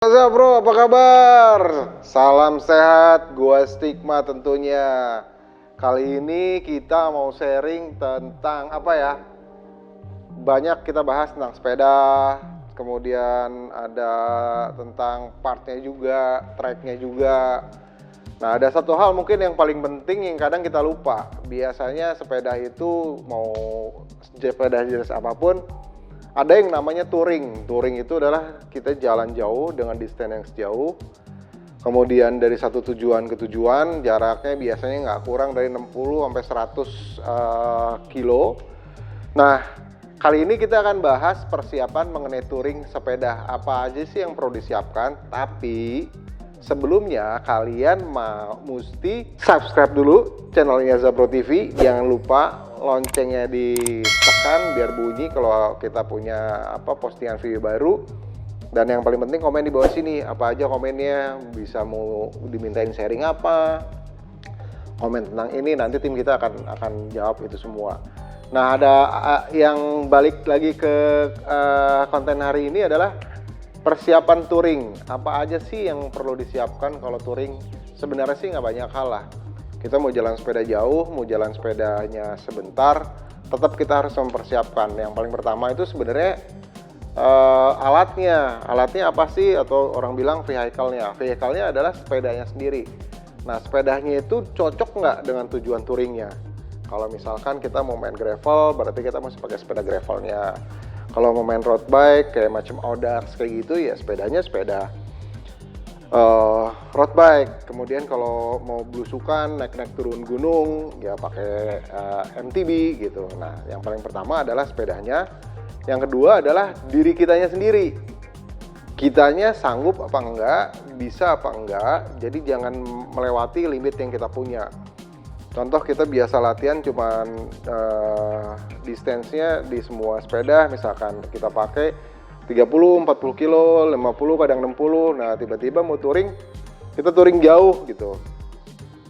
Masa bro, apa kabar? Salam sehat, gua Stigma tentunya. Kali ini kita mau sharing tentang apa ya? Banyak kita bahas tentang sepeda, kemudian ada tentang partnya juga, tracknya juga. Nah, ada satu hal mungkin yang paling penting yang kadang kita lupa. Biasanya sepeda itu mau sepeda jenis apapun, ada yang namanya touring. Touring itu adalah kita jalan jauh dengan distance yang sejauh. Kemudian dari satu tujuan ke tujuan, jaraknya biasanya nggak kurang dari 60 sampai 100 kilo. Nah, kali ini kita akan bahas persiapan mengenai touring sepeda. Apa aja sih yang perlu disiapkan? Tapi sebelumnya kalian mesti subscribe dulu channelnya Zabro TV. Jangan lupa loncengnya ditekan biar bunyi kalau kita punya postingan video baru. Dan yang paling penting komen di bawah sini, apa aja komennya, bisa mau dimintain sharing apa, komen tentang ini, nanti tim kita akan jawab itu semua. Nah, ada yang balik lagi ke konten hari ini adalah persiapan touring. Apa aja sih yang perlu disiapkan kalau touring? Sebenarnya sih nggak banyak hal lah. Kita mau jalan sepeda jauh, mau jalan sepedanya sebentar, tetap kita harus mempersiapkan. Yang paling pertama itu sebenarnya alatnya apa sih, atau orang bilang vehicle-nya adalah sepedanya sendiri. Nah, sepedanya itu cocok nggak dengan tujuan touringnya? Kalau misalkan kita mau main gravel, berarti kita mesti pakai sepeda gravelnya. Kalau mau main road bike kayak macam Audax kayak gitu, ya sepedanya sepeda road bike. Kemudian kalau mau belusukan, naik turun gunung, ya pakai MTB gitu. Nah, yang paling pertama adalah sepedanya. Yang kedua adalah diri kitanya sendiri. Kitanya sanggup apa enggak, bisa apa enggak. Jadi jangan melewati limit yang kita punya. Contoh, kita biasa latihan cuman distance-nya di semua sepeda, misalkan kita pakai 30, 40 kilo, 50, kadang 60. Nah, tiba-tiba mau touring, kita touring jauh gitu.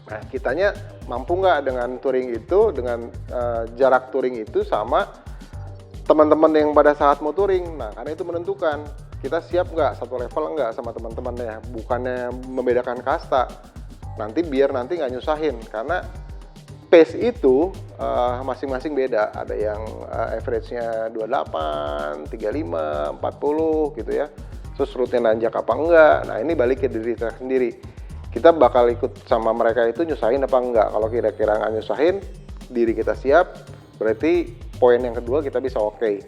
Nah, kitanya mampu nggak dengan touring itu, dengan jarak touring itu sama teman-teman yang pada saat mau touring. Nah, karena itu menentukan kita siap nggak satu level nggak sama teman-temannya. Bukannya membedakan kasta, nanti biar nanti nggak nyusahin, karena pace itu masing-masing beda. Ada yang average-nya 28, 35, 40 gitu ya. Terus route-nya nanjak apa enggak. Nah, ini balik ke diri kita sendiri. Kita bakal ikut sama mereka itu nyusahin apa enggak. Kalau kira-kira nggak nyusahin, diri kita siap, berarti poin yang kedua kita bisa oke.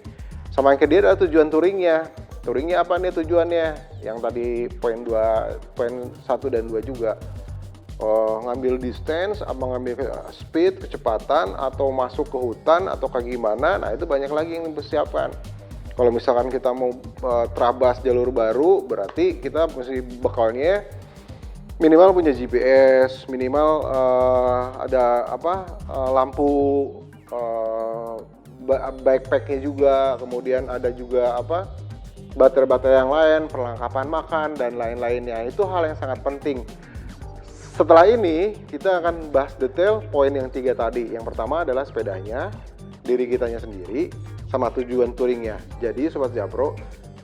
Sama yang kedua adalah tujuan touringnya. Touringnya apa nih tujuannya? Yang tadi poin 1 dan 2 juga. Ngambil distance, apa ngambil speed, kecepatan, atau masuk ke hutan, atau kayak gimana. Nah, itu banyak lagi yang dipersiapkan. Kalau misalkan kita mau terabas jalur baru, berarti kita mesti bekalnya minimal punya GPS, minimal ada lampu, backpacknya juga, kemudian ada juga baterai-baterai yang lain, perlengkapan makan dan lain-lainnya. Itu hal yang sangat penting. Setelah ini kita akan bahas detail poin yang 3 tadi. Yang pertama adalah sepedanya, diri kitanya sendiri, sama tujuan touringnya. Jadi Sobat Japro,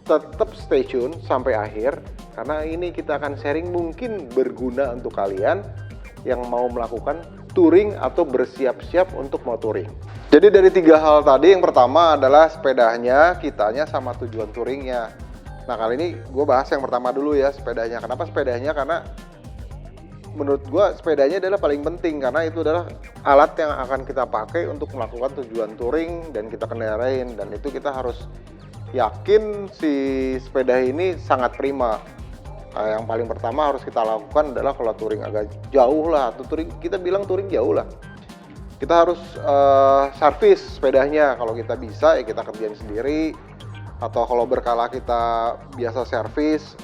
tetap stay tune sampai akhir, karena ini kita akan sharing mungkin berguna untuk kalian yang mau melakukan touring atau bersiap-siap untuk mau touring. Jadi dari 3 hal tadi, yang pertama adalah sepedanya, kitanya, sama tujuan touringnya. Nah, kali ini gue bahas yang pertama dulu ya, sepedanya. Kenapa sepedanya? Karena menurut gue sepedanya adalah paling penting, karena itu adalah alat yang akan kita pakai untuk melakukan tujuan touring dan kita kendarain. Dan itu kita harus yakin si sepeda ini sangat prima. Nah, yang paling pertama harus kita lakukan adalah kalau touring agak jauh lah, atau touring, kita bilang touring jauh lah, kita harus servis sepedanya. Kalau kita bisa ya kita kerjain sendiri, atau kalau berkala kita biasa servis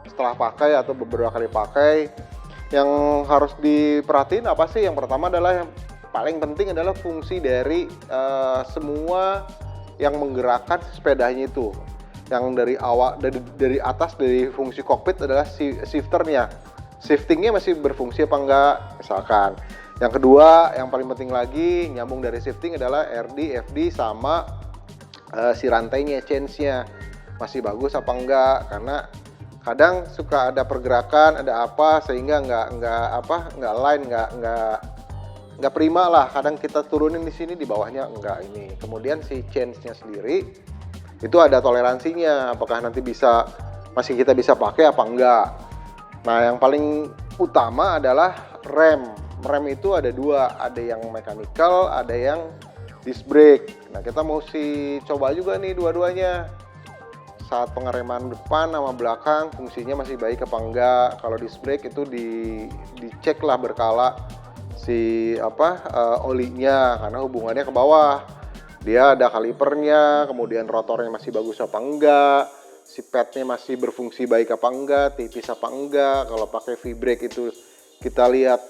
setelah pakai atau beberapa kali pakai. Yang harus diperhatiin apa sih? Yang pertama adalah, yang paling penting adalah fungsi dari semua yang menggerakkan sepedanya itu. Yang dari awal, dari atas, dari fungsi kokpit adalah shifternya. Shiftingnya masih berfungsi apa enggak, misalkan. Yang kedua, yang paling penting lagi, nyambung dari shifting adalah RD, FD, sama si rantainya, chains-nya. masih bagus apa enggak, karena kadang suka ada pergerakan, ada apa sehingga nggak line, nggak prima lah. Kadang kita turunin di sini, di bawahnya enggak ini. Kemudian si chains-nya sendiri itu ada toleransinya, apakah nanti masih kita bisa pakai apa enggak. Nah, yang paling utama adalah rem. Rem itu ada dua, ada yang mechanical, ada yang disc brake. Nah, kita mesti coba juga nih dua-duanya. Saat pengereman depan sama belakang fungsinya masih baik apa enggak. Kalau disc brake itu dicek lah berkala olinya, karena hubungannya ke bawah. Dia ada kalipernya, kemudian rotornya masih bagus apa enggak, si padnya masih berfungsi baik apa enggak, tipis apa enggak. Kalau pakai V-brake itu kita lihat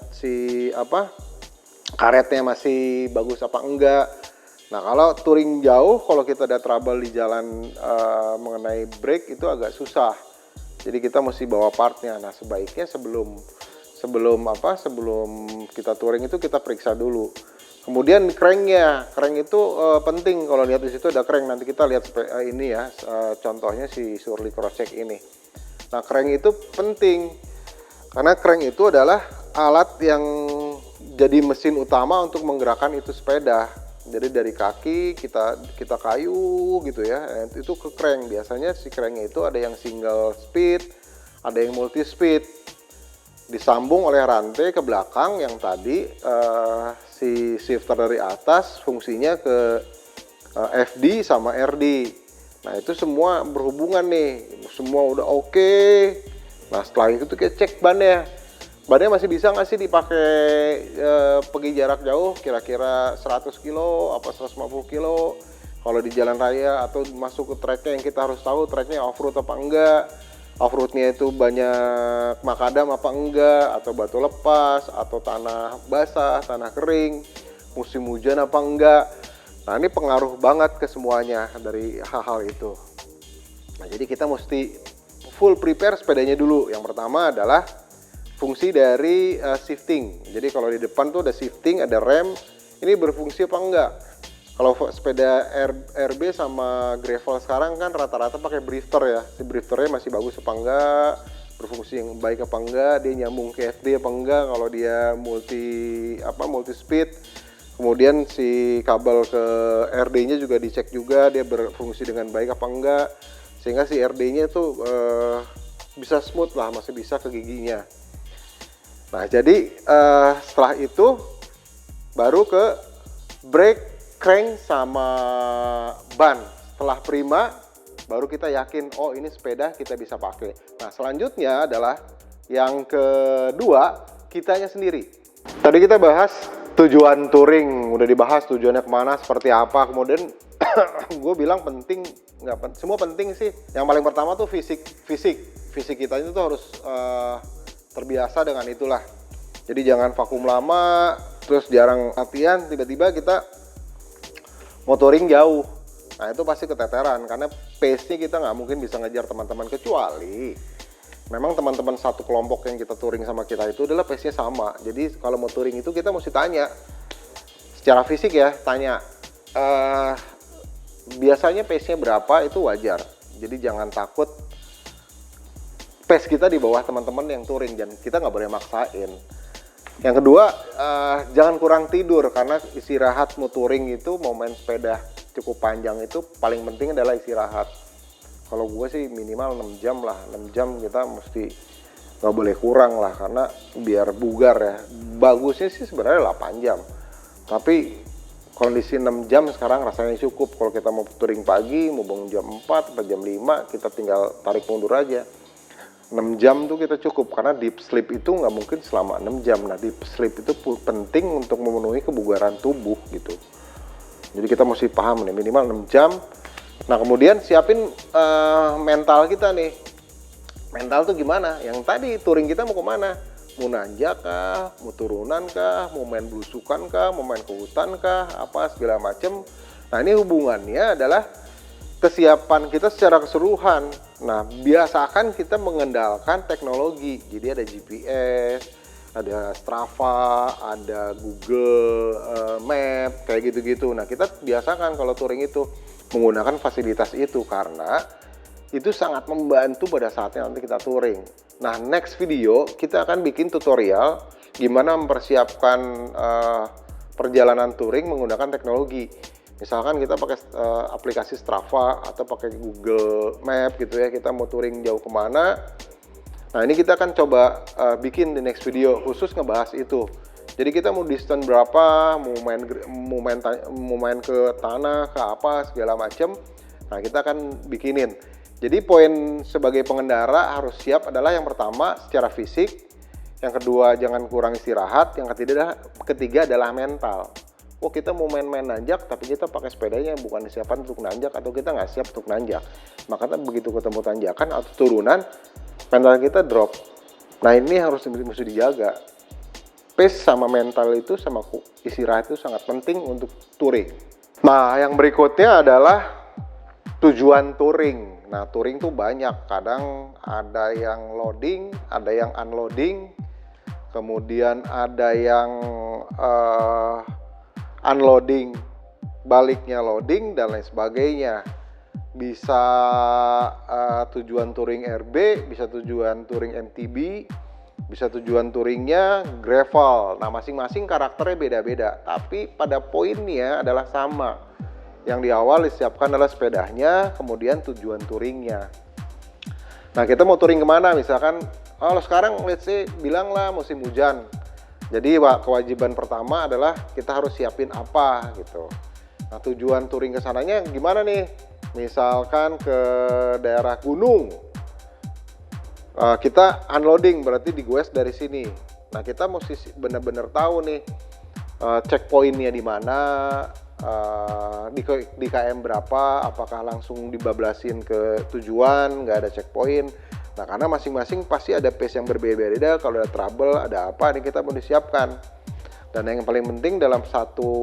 karetnya masih bagus apa enggak. Nah, kalau touring jauh, kalau kita ada trouble di jalan mengenai brake itu agak susah. Jadi kita mesti bawa partnya. Nah, sebaiknya sebelum kita touring itu kita periksa dulu. Kemudian cranknya, crank itu penting. Kalau lihat di situ ada crank, nanti kita lihat ini ya, contohnya si Surly Crosscheck ini. Nah, crank itu penting karena crank itu adalah alat yang jadi mesin utama untuk menggerakkan itu sepeda. Jadi dari kaki kita kayu gitu ya, itu ke crank. Biasanya si cranknya itu ada yang single speed, ada yang multi speed. Disambung oleh rantai ke belakang yang tadi si shifter dari atas fungsinya ke FD sama RD. Nah, itu semua berhubungan nih, semua udah oke. Nah, setelah itu kita cek bannya masih bisa nggak sih dipakai pergi jarak jauh, kira-kira 100 kilo apa 150 kilo. Kalau di jalan raya atau masuk ke tracknya yang kita harus tahu tracknya off-road apa enggak, off-roadnya itu banyak makadam apa enggak, atau batu lepas, atau tanah basah, tanah kering, musim hujan apa enggak. Nah, ini pengaruh banget ke semuanya dari hal-hal itu. Nah, jadi kita mesti full prepare sepedanya dulu. Yang pertama adalah fungsi dari shifting. Jadi kalau di depan tuh ada shifting, ada rem, ini berfungsi apa enggak. Kalau sepeda RB sama gravel sekarang kan rata-rata pakai drifter ya. Si drifternya masih bagus apa enggak, berfungsi yang baik apa enggak, dia nyambung ke FD apa enggak. Kalau dia multi speed, kemudian si kabel ke RD-nya juga dicek juga, dia berfungsi dengan baik apa enggak, sehingga si RD-nya tuh bisa smooth lah, masih bisa ke giginya. Nah, jadi setelah itu baru ke brake, crank sama ban. Setelah prima baru kita yakin, oh ini sepeda kita bisa pakai. Nah, selanjutnya adalah yang kedua, kitanya sendiri. Tadi kita bahas tujuan touring, udah dibahas tujuannya kemana, seperti apa. Kemudian gue bilang penting, semua penting sih. Yang paling pertama tuh fisik kita itu tuh harus terbiasa dengan itulah. Jadi jangan vakum lama, terus jarang latihan, tiba-tiba kita motoring jauh. Nah, itu pasti keteteran karena pace-nya kita nggak mungkin bisa ngejar teman-teman, kecuali memang teman-teman satu kelompok yang kita touring sama kita itu adalah pace-nya sama. Jadi kalau mau touring itu kita mesti tanya secara fisik ya, tanya biasanya pace-nya berapa, itu wajar. Jadi jangan takut pace kita di bawah teman-teman yang touring, dan kita nggak boleh maksain. Yang kedua, jangan kurang tidur, karena istirahat mau touring itu, mau main sepeda cukup panjang itu paling penting adalah istirahat. Kalau gue sih minimal 6 jam lah, 6 jam kita mesti nggak boleh kurang lah, karena biar bugar ya. Bagusnya sih sebenarnya 8 jam, tapi kondisi 6 jam sekarang rasanya cukup. Kalau kita mau touring pagi, mau bangun jam 4 atau jam 5, kita tinggal tarik mundur aja. 6 jam tuh kita cukup, karena deep sleep itu nggak mungkin selama 6 jam. Nah, deep sleep itu penting untuk memenuhi kebugaran tubuh gitu. Jadi kita mesti paham nih, minimal 6 jam. Nah, kemudian siapin mental kita nih. Mental tuh gimana? Yang tadi touring kita mau kemana? Mau nanjak kah? Mau turunan kah? Mau main belusukan kah? Mau main ke hutan kah? Apa segala macem. Nah, ini hubungannya adalah kesiapan kita secara keseluruhan. Nah, biasakan kita mengendalikan teknologi. Jadi ada GPS, ada Strava, ada Google Map, kayak gitu-gitu. Nah, kita biasakan kalau touring itu menggunakan fasilitas itu, karena itu sangat membantu pada saatnya nanti kita touring. Nah, next video kita akan bikin tutorial gimana mempersiapkan perjalanan touring menggunakan teknologi. Misalkan kita pakai aplikasi Strava atau pakai Google Map gitu ya, kita mau touring jauh kemana. Nah, ini kita akan coba bikin di next video khusus ngebahas itu. Jadi kita mau distance berapa, mau main ke tanah, ke apa segala macam. Nah, kita akan bikinin. Jadi poin sebagai pengendara harus siap adalah yang pertama secara fisik, yang kedua jangan kurang istirahat, yang ketiga adalah mental. Oh, kita mau main-main nanjak tapi kita pakai sepedanya bukan disiapkan untuk nanjak, atau kita nggak siap untuk nanjak. Makanya begitu ketemu tanjakan atau turunan, mental kita drop. Nah, ini harus mesti dijaga. Pace sama mental itu sama istirahat itu sangat penting untuk touring. Nah, yang berikutnya adalah tujuan touring. Nah, touring tuh banyak. Kadang ada yang loading, ada yang unloading, kemudian ada yang unloading, baliknya loading, dan lain sebagainya. Bisa tujuan touring RB, bisa tujuan touring MTB, bisa tujuan touringnya gravel. Nah, masing-masing karakternya beda-beda, tapi pada poinnya adalah sama. Yang di awal disiapkan adalah sepedanya, kemudian tujuan touringnya. Nah, kita mau touring kemana? Misalkan, kalau sekarang let's say bilanglah musim hujan. Jadi kewajiban pertama adalah kita harus siapin apa gitu. Nah, tujuan touring ke sananya gimana nih? Misalkan ke daerah gunung. Kita unloading berarti digoes dari sini. Nah, kita mesti benar-benar tahu nih checkpointnya di mana, di KM berapa, apakah langsung dibablasin ke tujuan, nggak ada checkpoint. Nah, karena masing-masing pasti ada pace yang berbeda-beda. Kalau ada trouble, ada apa, ini kita mau disiapkan. Dan yang paling penting dalam satu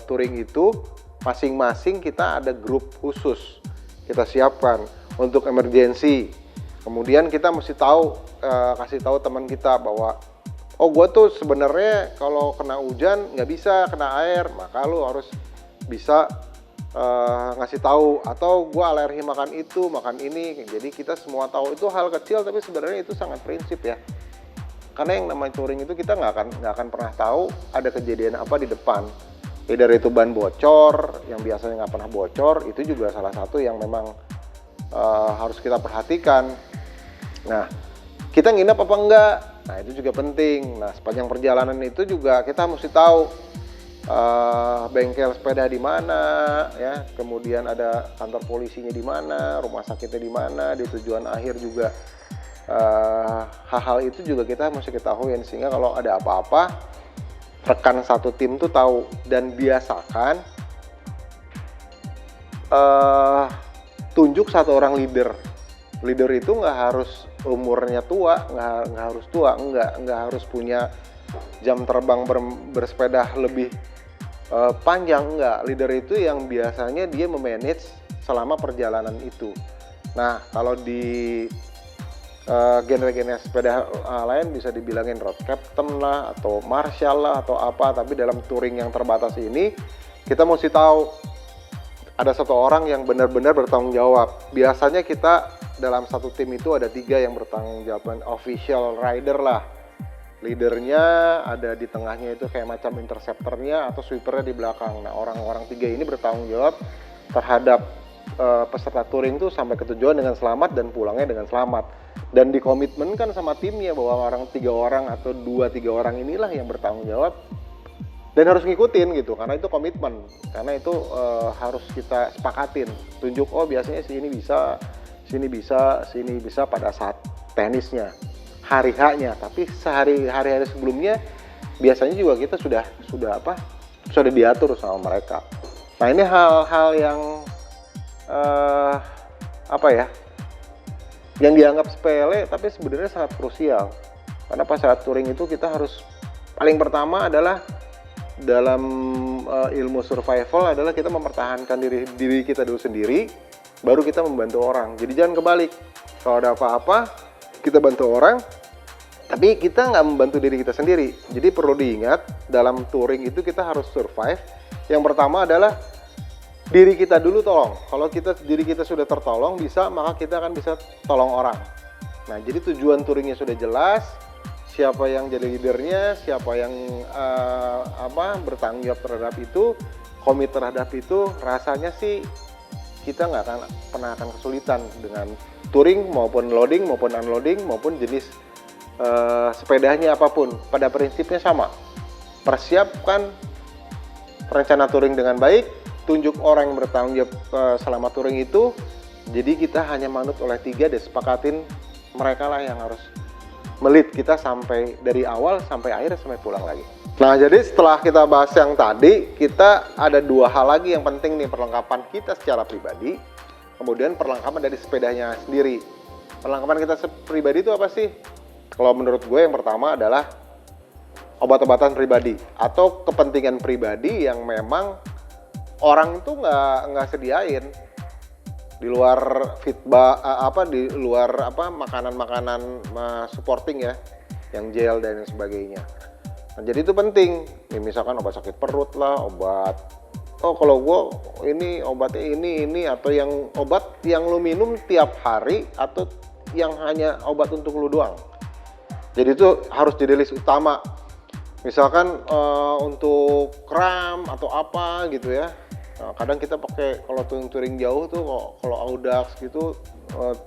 touring itu, masing-masing kita ada grup khusus kita siapkan untuk emergency. Kemudian kita mesti tahu, kasih tahu teman kita bahwa oh, gue tuh sebenarnya kalau kena hujan nggak bisa kena air, maka lu harus bisa ngasih tahu. Atau gue alergi makan itu, makan ini. Jadi kita semua tahu. Itu hal kecil tapi sebenarnya itu sangat prinsip ya. Karena yang namanya touring itu kita nggak akan pernah tahu ada kejadian apa di depan. Dari itu ban bocor, yang biasanya nggak pernah bocor, itu juga salah satu yang memang harus kita perhatikan. Nah, kita nginep apa enggak? Nah, itu juga penting. Nah, sepanjang perjalanan itu juga kita mesti tahu bengkel sepeda di mana, ya. Kemudian ada kantor polisinya di mana, rumah sakitnya di mana, di tujuan akhir juga. Hal-hal itu juga kita mesti ketahui, sehingga kalau ada apa-apa, rekan satu tim tuh tahu. Dan biasakan tunjuk satu orang leader. Leader itu nggak harus umurnya tua, nggak harus tua, nggak harus punya jam terbang bersepeda lebih panjang, nggak. Leader itu yang biasanya dia memanage selama perjalanan itu. Nah, kalau di genre-genre sepeda lain bisa dibilangin road captain lah, atau marshal lah, atau apa. Tapi dalam touring yang terbatas ini, kita mesti tahu ada satu orang yang benar-benar bertanggung jawab. Biasanya kita dalam satu tim itu ada 3 yang bertanggung jawab, official rider lah. Leadernya ada di tengahnya itu kayak macam interceptornya atau sweepernya di belakang. Nah, orang-orang 3 ini bertanggung jawab terhadap peserta touring tuh sampai ke tujuan dengan selamat dan pulangnya dengan selamat. Dan dikomitmenkan sama timnya bahwa 3 orang atau 2-3 orang inilah yang bertanggung jawab dan harus ngikutin gitu, karena itu komitmen. Karena itu harus kita sepakatin. Tunjuk, oh biasanya sini bisa, sini bisa pada saat tenisnya, hari H-nya. Tapi hari-hari sebelumnya biasanya juga kita sudah diatur sama mereka. Nah, ini hal-hal yang yang dianggap sepele tapi sebenarnya sangat krusial. Karena pas saat touring itu kita harus paling pertama adalah dalam ilmu survival adalah kita mempertahankan diri kita dulu sendiri, baru kita membantu orang. Jadi jangan kebalik. Kalau ada apa-apa, kita bantu orang, tapi kita nggak membantu diri kita sendiri. Jadi perlu diingat, dalam touring itu kita harus survive. Yang pertama adalah diri kita dulu tolong. Kalau diri kita sudah tertolong bisa, maka kita akan bisa tolong orang. Nah, jadi tujuan touringnya sudah jelas, siapa yang jadi leadernya, siapa yang bertanggung jawab terhadap itu, komit terhadap itu, rasanya sih kita nggak akan pernah kesulitan dengan touring maupun loading maupun unloading maupun jenis sepedanya apapun. Pada prinsipnya sama. Persiapkan rencana touring dengan baik, tunjuk orang yang bertanggung jawab selama touring itu. Jadi kita hanya manut oleh 3 dan sepakatin mereka lah yang harus melit kita sampai dari awal sampai akhir sampai pulang lagi. Nah, jadi setelah kita bahas yang tadi, kita ada 2 hal lagi yang penting nih, perlengkapan kita secara pribadi, kemudian perlengkapan dari sepedanya sendiri. Perlengkapan kita pribadi itu apa sih? Kalau menurut gue yang pertama adalah obat-obatan pribadi atau kepentingan pribadi yang memang orang itu nggak sediain di luar di luar makanan-makanan supporting ya, yang gel dan sebagainya. Nah, jadi itu penting. Nih, misalkan obat sakit perut lah, kalau gue ini obatnya ini atau yang obat yang lu minum tiap hari atau yang hanya obat untuk lu doang. Jadi itu harus jadi list utama. Misalkan untuk kram atau apa gitu ya. Nah, kadang kita pakai kalau touring jauh tuh kalau Audax gitu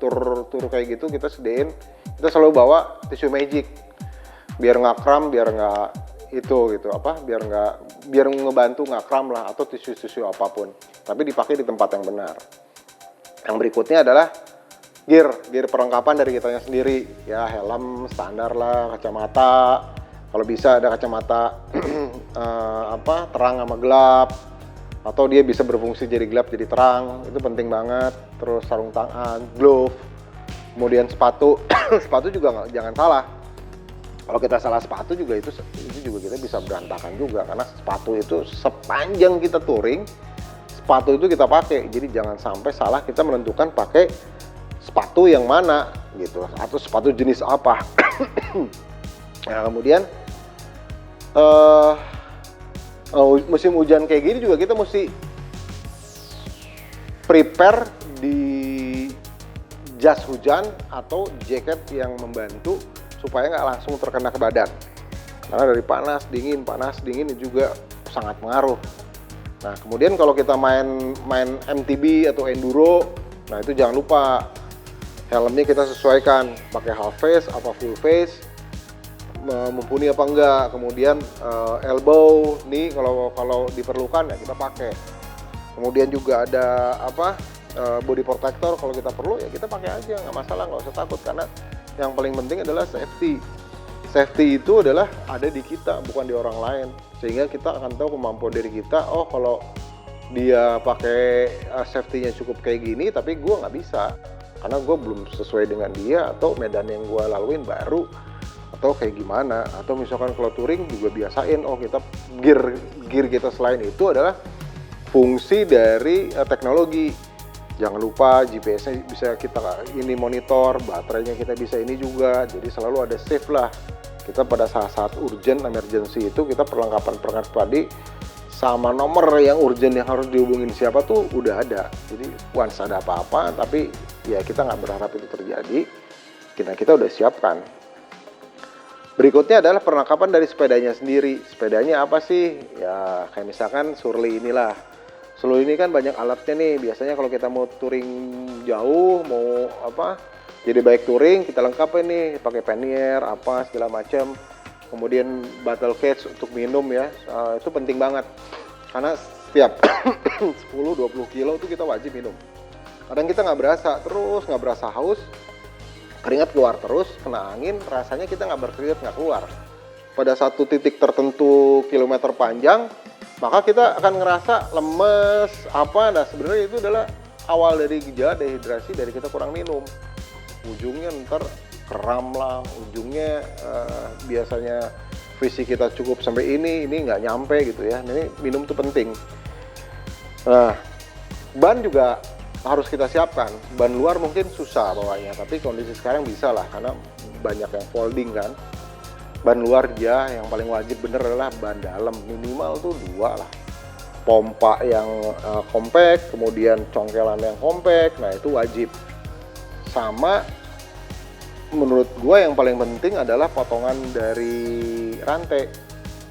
tur kayak gitu kita sediain, kita selalu bawa tisu magic biar nggak kram, biar nggak biar ngebantu nggak kram lah, atau tisu apapun, tapi dipakai di tempat yang benar. Yang berikutnya adalah gear perlengkapan dari kitanya sendiri ya, helm standar lah, kacamata kalau bisa ada kacamata terang sama gelap, atau dia bisa berfungsi jadi gelap jadi terang, itu penting banget. Terus sarung tangan, glove, kemudian sepatu. Sepatu juga jangan salah, kalau kita salah sepatu juga itu juga kita bisa berantakan juga, karena sepatu itu sepanjang kita touring sepatu itu kita pakai, jadi jangan sampai salah kita menentukan pakai sepatu yang mana gitu, atau sepatu jenis apa. Nah, kemudian musim hujan kayak gini juga kita mesti prepare di jas hujan atau jaket yang membantu supaya nggak langsung terkena ke badan, karena dari panas dingin juga sangat pengaruh. Nah, kemudian kalau kita main MTB atau enduro, nah itu jangan lupa helmnya kita sesuaikan, pakai half face apa full face, mumpuni apa enggak. Kemudian elbow nih kalau diperlukan ya kita pakai. Kemudian juga ada body protector, kalau kita perlu ya kita pakai aja, nggak masalah, nggak usah takut, karena yang paling penting adalah safety. Safety itu adalah ada di kita, bukan di orang lain, sehingga kita akan tahu kemampuan diri kita. Oh, kalau dia pakai safety-nya cukup kayak gini, tapi gue nggak bisa karena gue belum sesuai dengan dia, atau medan yang gue laluin baru, atau kayak gimana. Atau misalkan kalau touring juga biasain, oh kita gear kita selain itu adalah fungsi dari teknologi. Jangan lupa GPS-nya bisa kita ini monitor, baterainya kita bisa ini juga, jadi selalu ada save lah. Kita pada saat-saat urgent, emergency itu kita perlengkapan pribadi sama nomor yang urgent yang harus dihubungin siapa tuh udah ada. Jadi once ada apa-apa, tapi ya kita nggak berharap itu terjadi, kita udah siapkan. Berikutnya adalah perlengkapan dari sepedanya sendiri. Sepedanya apa sih? Ya kayak misalkan Surly inilah. Surly ini kan banyak alatnya nih. Biasanya kalau kita mau touring jauh, mau jadi bike touring, kita lengkapin nih, pakai pannier, segala macam. Kemudian bottle case untuk minum ya, itu penting banget. Karena setiap 10-20 kilo itu kita wajib minum. Kadang kita nggak berasa haus, keringat keluar terus, kena angin, rasanya kita nggak berkeringat, nggak keluar. Pada satu titik tertentu kilometer panjang, maka kita akan ngerasa lemes, Nah, sebenarnya itu adalah awal dari gejala dehidrasi dari kita kurang minum. Ujungnya ntar kram lah, ujungnya biasanya visi kita cukup sampai ini nggak nyampe gitu ya. Ini minum itu penting. Nah, ban juga harus kita siapkan. Ban luar mungkin susah bawanya, tapi kondisi sekarang bisa lah, karena banyak yang folding kan. Ban luar ya, yang paling wajib bener adalah ban dalam, minimal tuh 2 lah. pompa yang compact, kemudian congkelan yang compact, nah itu wajib. Sama menurut gue yang paling penting adalah potongan dari rantai.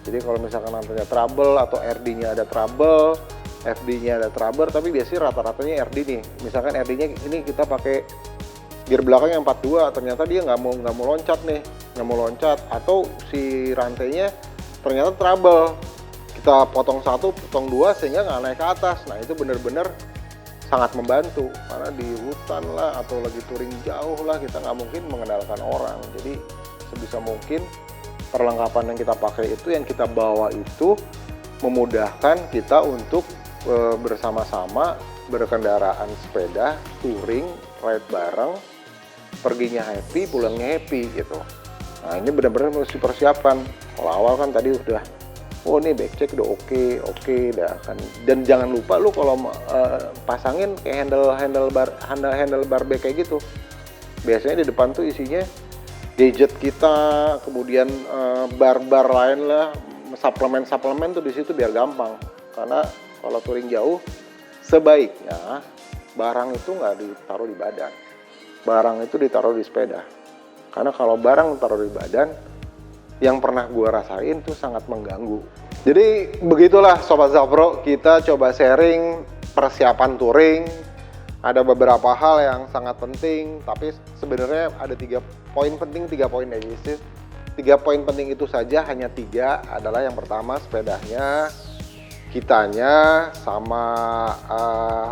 Jadi kalau misalkan rantainya trouble atau RD-nya ada trouble, FD-nya ada trouble, tapi biasanya rata-ratanya RD nih. Misalkan RD-nya ini kita pakai gear belakang yang 42, ternyata dia nggak mau loncat nih, nggak mau loncat, atau si rantainya ternyata trouble. Kita potong satu, potong dua sehingga nggak naik ke atas. Nah itu bener-bener sangat membantu, karena di hutan lah atau lagi touring jauh lah kita nggak mungkin mengendalikan orang. Jadi sebisa mungkin perlengkapan yang kita pakai itu, yang kita bawa itu memudahkan kita untuk bersama-sama berkendaraan sepeda, touring, ride bareng, perginya happy, pulangnya happy gitu. Nah ini benar-benar harus dipersiapkan. Kalau awal kan tadi udah, oh ini back check udah oke dah kan. Dan jangan lupa lu kalau pasangin kayak handlebar back kayak gitu. Biasanya di depan tuh isinya gadget kita, kemudian bar-bar lain lah, suplemen tuh di situ biar gampang. Karena kalau touring jauh, sebaiknya barang itu nggak ditaruh di badan, barang itu ditaruh di sepeda. Karena kalau barang ditaruh di badan, yang pernah gue rasain tuh sangat mengganggu. Jadi begitulah Sobat Zapro, kita coba sharing persiapan touring. Ada beberapa hal yang sangat penting, tapi sebenarnya ada 3 poin penting, 3 poin aja sih. 3 poin penting itu saja, hanya 3, adalah yang pertama sepedanya, kitanya, sama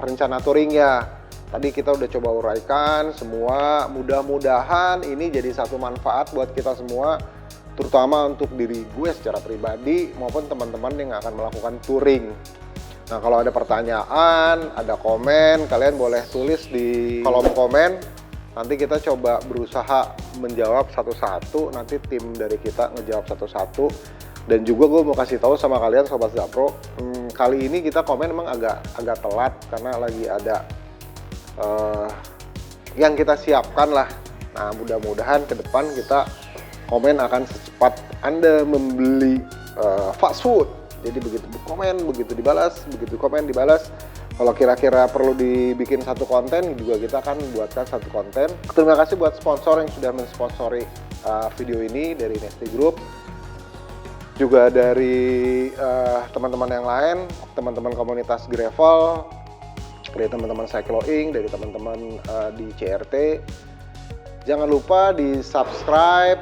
rencana touringnya. Tadi kita udah coba uraikan semua, mudah-mudahan ini jadi satu manfaat buat kita semua, terutama untuk diri gue secara pribadi maupun teman-teman yang akan melakukan touring. Nah kalau ada pertanyaan, ada komen, kalian boleh tulis di kolom komen. Nanti kita coba berusaha menjawab satu-satu, nanti tim dari kita ngejawab satu-satu. Dan juga gue mau kasih tahu sama kalian Sobat Zapro, kali ini kita komen emang agak telat karena lagi ada yang kita siapkan lah. Nah mudah-mudahan ke depan kita komen akan secepat Anda membeli fast food. Jadi begitu komen, begitu dibalas, begitu komen dibalas. Kalau kira-kira perlu dibikin satu konten, juga kita akan buatkan satu konten. Terima kasih buat sponsor yang sudah mensponsori video ini dari Nesty Group. Juga dari teman-teman yang lain, teman-teman komunitas gravel, dari teman-teman cycloing, dari teman-teman di CRT. Jangan lupa di subscribe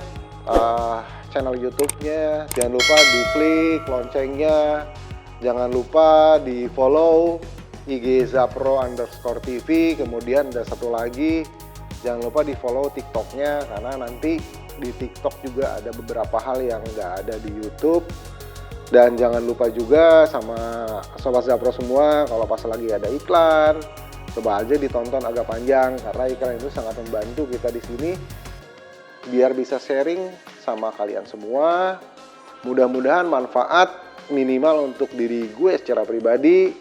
channel YouTube-nya, jangan lupa di klik loncengnya, jangan lupa di follow IG Zapro_TV, kemudian ada satu lagi, jangan lupa di follow TikTok-nya, karena nanti di TikTok juga ada beberapa hal yang nggak ada di YouTube. Dan jangan lupa juga sama Sobat Zapro semua, kalau pas lagi ada iklan, coba aja ditonton agak panjang, karena iklan itu sangat membantu kita di sini biar bisa sharing sama kalian semua. Mudah-mudahan manfaat minimal untuk diri gue secara pribadi.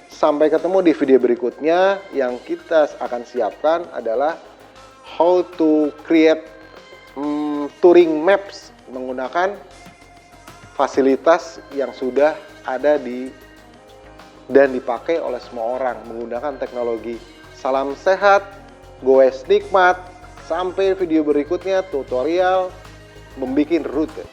Sampai ketemu di video berikutnya. Yang kita akan siapkan adalah how to create touring maps menggunakan fasilitas yang sudah ada dan dipakai oleh semua orang menggunakan teknologi. Salam sehat, goes nikmat. Sampai video berikutnya, tutorial membuat rute.